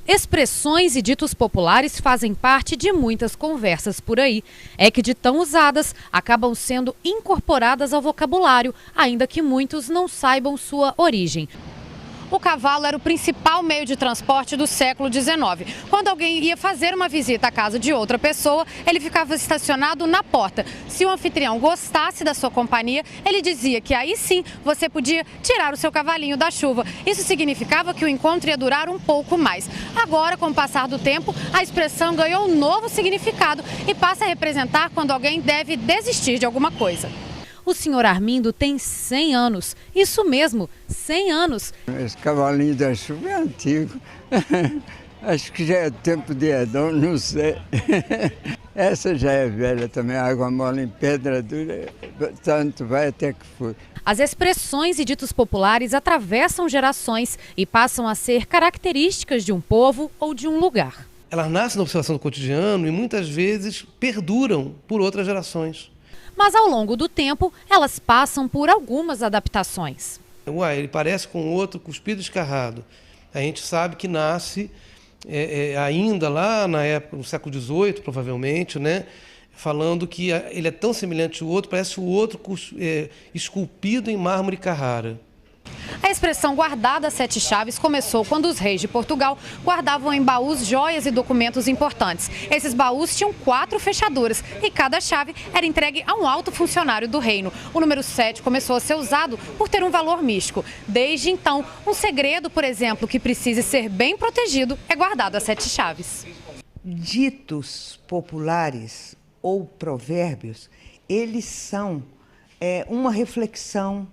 Expressões e ditos populares fazem parte de muitas conversas por aí. É que de tão usadas, acabam sendo incorporadas ao vocabulário, ainda que muitos não saibam sua origem. O cavalo era o principal meio de transporte do século XIX. Quando alguém ia fazer uma visita à casa de outra pessoa, ele ficava estacionado na porta. Se o anfitrião gostasse da sua companhia, ele dizia que aí sim você podia tirar o seu cavalinho da chuva. Isso significava que o encontro ia durar um pouco mais. Agora, com o passar do tempo, a expressão ganhou um novo significado e passa a representar quando alguém deve desistir de alguma coisa. O senhor Armindo tem 100 anos. Isso mesmo, 100 anos. Esse cavalinho da chuva é antigo. Acho que já é tempo de Edom, não sei. Essa já é velha também, água mole em pedra dura, tanto vai até que for. As expressões e ditos populares atravessam gerações e passam a ser características de um povo ou de um lugar. Elas nascem na observação do cotidiano e muitas vezes perduram por outras gerações. Mas ao longo do tempo, elas passam por algumas adaptações. Ele parece com outro cuspido escarrado. A gente sabe que nasce ainda lá na época, no século XVIII, provavelmente, né? Falando que ele é tão semelhante ao outro, parece o outro esculpido em mármore Carrara. A expressão guardada a 7 chaves começou quando os reis de Portugal guardavam em baús joias e documentos importantes. Esses baús tinham 4 fechaduras e cada chave era entregue a um alto funcionário do reino. O número 7 começou a ser usado por ter um valor místico. Desde então, um segredo, por exemplo, que precise ser bem protegido é guardado a 7 chaves. Ditos populares ou provérbios, eles são uma reflexão,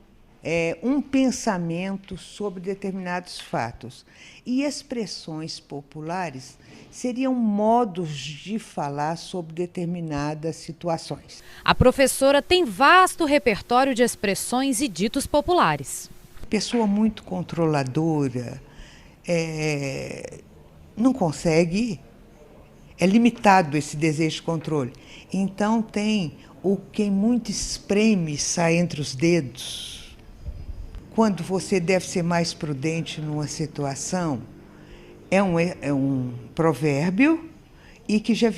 um pensamento sobre determinados fatos. E expressões populares seriam modos de falar sobre determinadas situações. A professora tem vasto repertório de expressões e ditos populares. Pessoa muito controladora, não consegue, é limitado esse desejo de controle. Então tem o quem muito espreme sai entre os dedos. Quando você deve ser mais prudente numa situação, é um provérbio e que já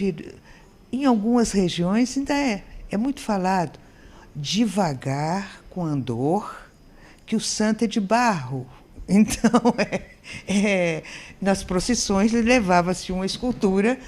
em algumas regiões ainda é muito falado. Devagar com andor, que o santo é de barro. Então, nas procissões levava-se uma escultura.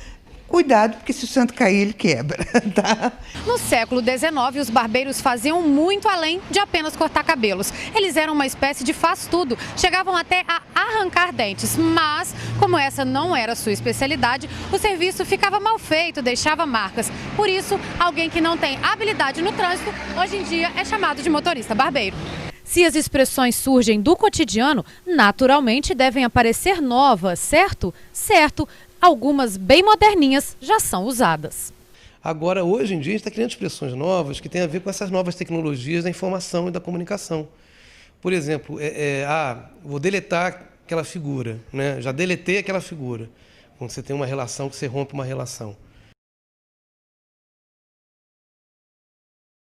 Cuidado, porque se o santo cair, ele quebra, tá? No século XIX, os barbeiros faziam muito além de apenas cortar cabelos. Eles eram uma espécie de faz-tudo, chegavam até a arrancar dentes. Mas, como essa não era sua especialidade, o serviço ficava mal feito, deixava marcas. Por isso, alguém que não tem habilidade no trânsito, hoje em dia é chamado de motorista barbeiro. Se as expressões surgem do cotidiano, naturalmente devem aparecer novas, certo? Certo. Algumas bem moderninhas já são usadas. Agora, hoje em dia, a gente está criando expressões novas que têm a ver com essas novas tecnologias da informação e da comunicação. Por exemplo, vou deletar aquela figura, né? Já deletei aquela figura. Quando você tem uma relação, que você rompe uma relação.